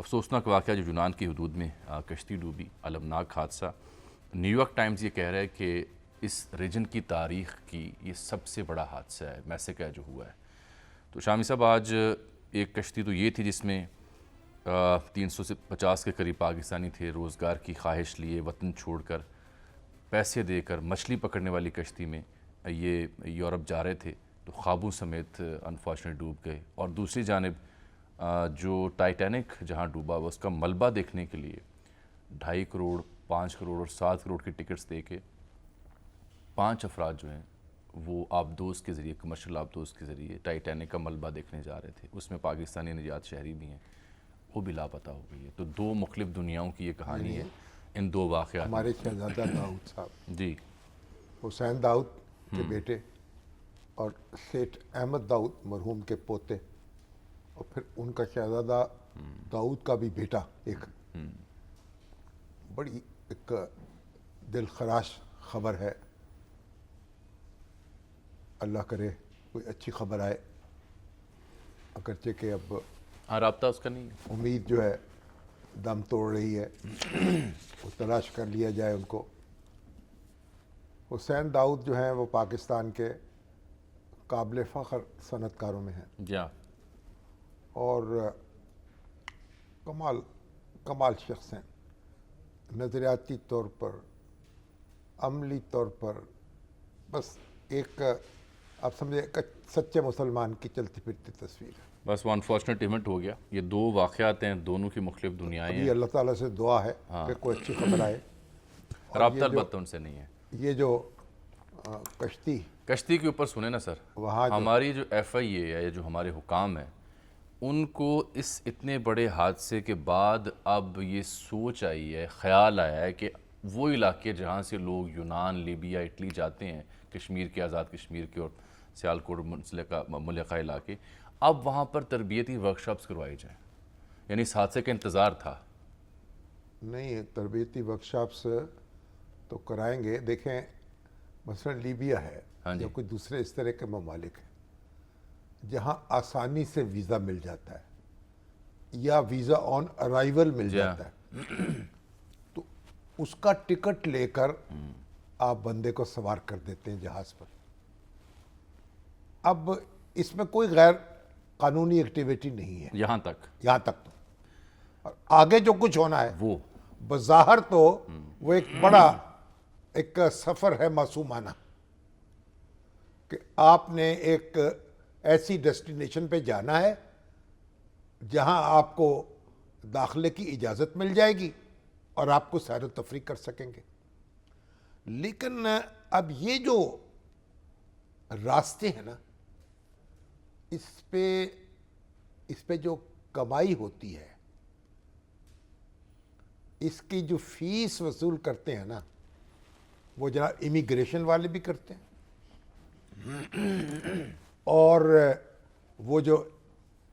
افسوسناک واقعہ جو یونان کی حدود میں کشتی ڈوبی، المناک حادثہ. نیو یارک ٹائمز یہ کہہ رہا ہے کہ اس ریجن کی تاریخ کی یہ سب سے بڑا حادثہ ہے، میسیکر جو ہوا ہے. تو شامی صاحب آج ایک کشتی تو یہ تھی جس میں 350 کے قریب پاکستانی تھے، روزگار کی خواہش لیے وطن چھوڑ کر پیسے دے کر مچھلی پکڑنے والی کشتی میں یہ یورپ جا رہے تھے تو خوابوں سمیت انفارچونیٹ ڈوب گئے. اور دوسری جانب جو ٹائٹینک جہاں ڈوبا ہوا اس کا ملبہ دیکھنے کے لیے 2.5 کروڑ 5 کروڑ اور 7 کروڑ کی ٹکٹس دے کے 5 افراد جو ہیں وہ آبدوز کے ذریعے، کمرشل آبدوز کے ذریعے ٹائٹینک کا ملبہ دیکھنے جا رہے تھے. اس میں پاکستانی نجات شہری بھی ہیں، وہ بھی لاپتہ ہو گئی ہے. تو دو مختلف دنیاؤں کی یہ کہانی ہے ان دو واقعات. ہمارے شہزادہ داؤد صاحب جی، حسین داؤد کے بیٹے اور سیٹھ احمد داؤد مرحوم کے پوتے، اور پھر ان کا شہزادہ داؤد کا بھی بیٹا، ایک بڑی ایک دل خراش خبر ہے. اللہ کرے کوئی اچھی خبر آئے، اگرچہ کہ اب رابطہ اس کا نہیں ہے. امید جو ہے دم توڑ رہی ہے، وہ تلاش کر لیا جائے ان کو. حسین داؤد جو ہیں وہ پاکستان کے قابل فخر صنعت کاروں میں ہیں، جی ہاں، اور کمال شخص ہیں. نظریاتی طور پر، عملی طور پر، بس ایک آپ سمجھے ایک سچے مسلمان کی چلتی پھرتی تصویر ہے. بس وہ انفارچونیٹ ایونٹ ہو گیا. یہ دو واقعات ہیں، دونوں کی مختلف دنیائیں ہیں. ابھی اللہ تعالیٰ سے دعا ہے کہ کوئی اچھی خبر آئے. رابطہ البتہ ان سے نہیں ہے. یہ جو کشتی کے اوپر سنیں نا سر، وہاں ہماری جو ایف آئی اے ہے، جو ہمارے حکام ہیں، ان کو اس اتنے بڑے حادثے کے بعد اب یہ سوچ آئی ہے، خیال آیا ہے کہ وہ علاقے جہاں سے لوگ یونان، لیبیا، اٹلی جاتے ہیں، کشمیر کے، آزاد کشمیر کے اور سیالکوٹ ملکہ علاقے، اب وہاں پر تربیتی ورکشاپس کروائی جائیں. یعنی اس حادثے کا انتظار تھا. نہیں، تربیتی ورکشاپس تو کرائیں گے. دیکھیں مثلا لیبیا ہے یا کوئی دوسرے اس طرح کے ممالک ہیں جہاں آسانی سے ویزا مل جاتا ہے یا ویزا آن ارائیول مل جاتا ہے، تو اس کا ٹکٹ لے کر آپ بندے کو سوار کر دیتے ہیں جہاز پر. اب اس میں کوئی غیر قانونی ایکٹیویٹی نہیں ہے یہاں تک تو، اور آگے جو کچھ ہونا ہے وہ بظاہر تو وہ ایک بڑا ایک سفر ہے معصومانہ کہ آپ نے ایک ایسی ڈیسٹینیشن پہ جانا ہے جہاں آپ کو داخلے کی اجازت مل جائے گی اور آپ کو سیر و تفریح کر سکیں گے. لیکن اب یہ جو راستے ہیں نا، اس پہ جو کمائی ہوتی ہے، اس کی جو فیس وصول کرتے ہیں نا، وہ جناب امیگریشن والے بھی کرتے ہیں اور وہ جو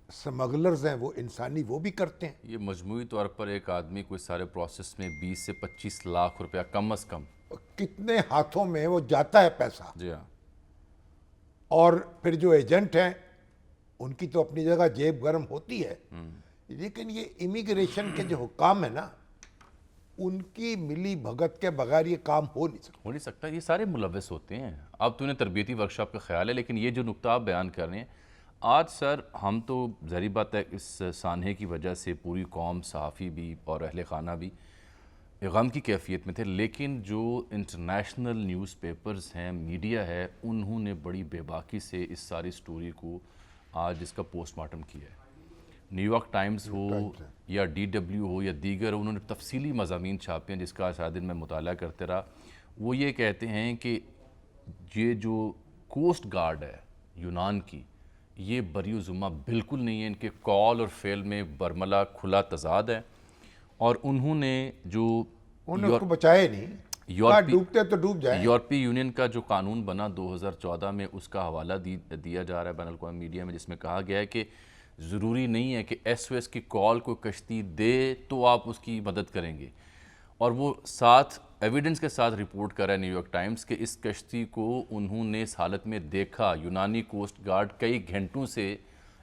سمگلرز ہیں وہ انسانی وہ بھی کرتے ہیں. یہ مجموعی طور پر ایک آدمی کوئی سارے پروسیس میں 20 سے 25 لاکھ روپیہ کم از کم کتنے ہاتھوں میں وہ جاتا ہے پیسہ. جی ہاں، اور پھر جو ایجنٹ ہیں ان کی تو اپنی جگہ جیب گرم ہوتی ہے، لیکن یہ امیگریشن کے جو حکام ہیں نا، ان کی ملی بھگت کے بغیر یہ کام ہو نہیں سکتا. یہ سارے ملوث ہوتے ہیں. اب تو انہیں تربیتی ورکشاپ کا خیال ہے، لیکن یہ جو نقطہ آپ بیان کر رہے ہیں آج سر، ہم تو ظاہری بات ہے اس سانحے کی وجہ سے پوری قوم، صحافی بھی اور اہل خانہ بھی غم کی کیفیت میں تھے، لیکن جو انٹرنیشنل نیوز پیپرز ہیں، میڈیا ہے، انہوں نے بڑی بے باکی سے اس ساری سٹوری کو آج اس کا پوسٹ مارٹم کیا ہے. نیو یارک ٹائمز ہو یا ڈی ڈبلیو ہو یا دیگر، انہوں نے تفصیلی مضامین چھاپے ہیں جس کا سارا دن میں مطالعہ کرتے رہا. وہ یہ کہتے ہیں کہ یہ جو کوسٹ گارڈ ہے یونان کی، یہ بری و ذمہ بالکل نہیں ہے. ان کے کال اور فعل میں برملا کھلا تضاد ہے. اور انہوں نے جو انہوں کو بچائے نہیں، ڈوبتے تو ڈوب جائیں. یورپی یونین کا جو قانون بنا 2014 میں، اس کا حوالہ دیا جا رہا ہے بین الاقوامی میڈیا میں، جس میں کہا گیا ہے کہ ضروری نہیں ہے کہ ایس او ایس کی کال کوئی کشتی دے تو آپ اس کی مدد کریں گے. اور وہ ساتھ ایویڈنس کے ساتھ رپورٹ کر رہا ہے نیو یارک ٹائمز کہ اس کشتی کو انہوں نے اس حالت میں دیکھا. یونانی کوسٹ گارڈ کئی گھنٹوں سے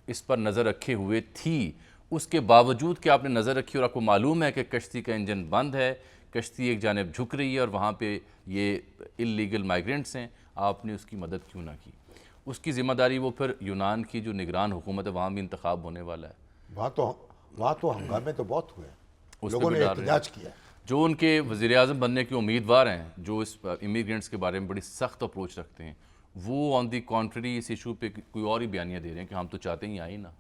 اس پر نظر رکھے ہوئے تھی. اس کے باوجود کہ آپ نے نظر رکھی اور آپ کو معلوم ہے کہ کشتی کا انجن بند ہے, کشتی ایک جانب جھک رہی ہے اور وہاں پہ یہ اللیگل مائیگرنٹس ہیں, آپ نے اس کی مدد کیوں نہ کی؟ اس کی ذمہ داری وہ پھر یونان کی جو نگران حکومت ہے, وہاں بھی انتخاب ہونے والا ہے, وہاں تو ہنگامے تو بہت ہوئے, اس لوگوں پہ نے بھی ڈال رہے ہیں. احتجاج کیا. جو ان کے وزیر اعظم بننے کے امیدوار ہیں, جو اس امیگرینٹس کے بارے میں بڑی سخت اپروچ رکھتے ہیں, وہ آن دی کانٹری اس ایشو پہ کوئی اور ہی بیانیاں دے رہے ہیں کہ ہم تو چاہتے ہی آئیں نا.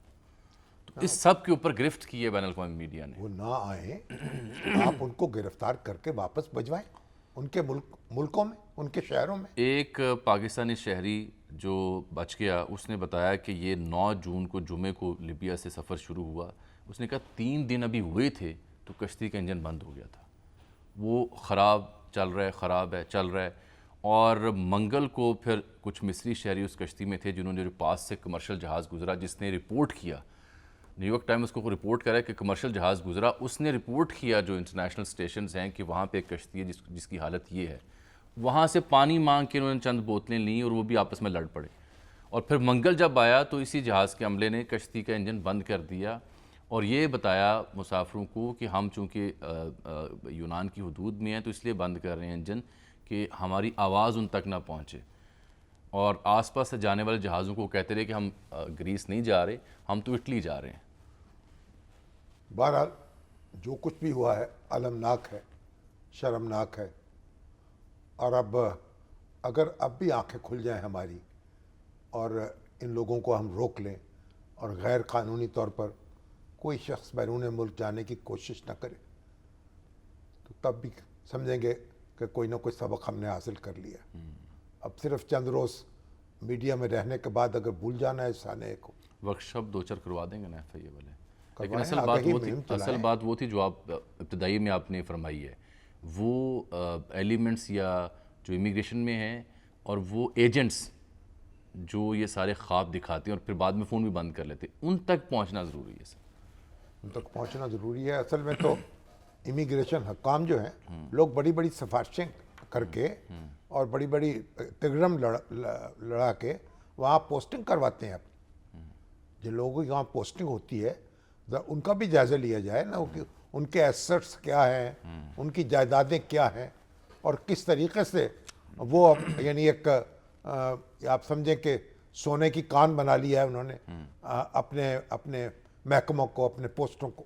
تو اس سب کے اوپر گرفت کی ہے بین الاقوامی میڈیا نے. وہ نہ آئیں, آپ ان کو گرفتار کر کے واپس بھجوائیں ان کے ملکوں میں, ان کے شہروں میں. ایک پاکستانی شہری جو بچ گیا, اس نے بتایا کہ یہ 9 جون کو جمعے کو لیبیا سے سفر شروع ہوا. اس نے کہا 3 دن ابھی ہوئے تھے تو کشتی کا انجن بند ہو گیا تھا, وہ خراب چل رہا ہے, خراب ہے چل رہا ہے. اور منگل کو پھر کچھ مصری شہری اس کشتی میں تھے جنہوں نے پاس سے کمرشل جہاز گزرا, جس نے رپورٹ کیا, نیو یارک ٹائمز کو رپورٹ کرا ہے کہ کمرشل جہاز گزرا, اس نے رپورٹ کیا جو انٹرنیشنل سٹیشنز ہیں کہ وہاں پہ ایک کشتی ہے جس کی حالت یہ ہے. وہاں سے پانی مانگ کے انہوں نے چند بوتلیں لیں اور وہ بھی آپس میں لڑ پڑے. اور پھر منگل جب آیا تو اسی جہاز کے عملے نے کشتی کا انجن بند کر دیا اور یہ بتایا مسافروں کو کہ ہم چونکہ یونان کی حدود میں ہیں تو اس لیے بند کر رہے ہیں انجن کہ ہماری آواز ان تک نہ پہنچے. اور آس پاس سے جانے والے جہازوں کو کہتے رہے کہ ہم گریس نہیں جا رہے, ہم تو اٹلی جا رہے ہیں. بہرحال جو کچھ بھی ہوا ہے المناک ہے, شرمناک ہے. اور اب اگر اب بھی آنکھیں کھل جائیں ہماری اور ان لوگوں کو ہم روک لیں اور غیر قانونی طور پر کوئی شخص بیرون ملک جانے کی کوشش نہ کرے, تو تب بھی سمجھیں گے کہ کوئی نہ کوئی سبق ہم نے حاصل کر لیا. اب صرف چند روز میڈیا میں رہنے کے بعد اگر بھول جانا ہے سانے کو, ورکشاپ 2-4 کروا دیں گے نا ایف آئی اے والے. لیکن کروائیں, اصل بات وہ تھی جو آپ ابتدائی میں آپ نے فرمائی ہے, وہ ایلیمنٹس یا جو امیگریشن میں ہیں اور وہ ایجنٹس جو یہ سارے خواب دکھاتے ہیں اور پھر بعد میں فون بھی بند کر لیتے, ان تک پہنچنا ضروری ہے سر. ان تک پہنچنا ضروری ہے. اصل میں تو امیگریشن حکام جو ہیں, لوگ بڑی بڑی سفارشیں کر کے اور بڑی بڑی تگڑم لڑا کے وہاں پوسٹنگ کرواتے ہیں. جن لوگوں کی وہاں پوسٹنگ ہوتی ہے ان کا بھی جائزہ لیا جائے نا, ان کے ایسٹس کیا ہیں, ان کی جائیدادیں کیا ہیں, اور کس طریقے سے وہ یعنی ایک آپ سمجھیں کہ سونے کی کان بنا لیا ہے انہوں نے اپنے محکموں کو, اپنے پوسٹوں کو.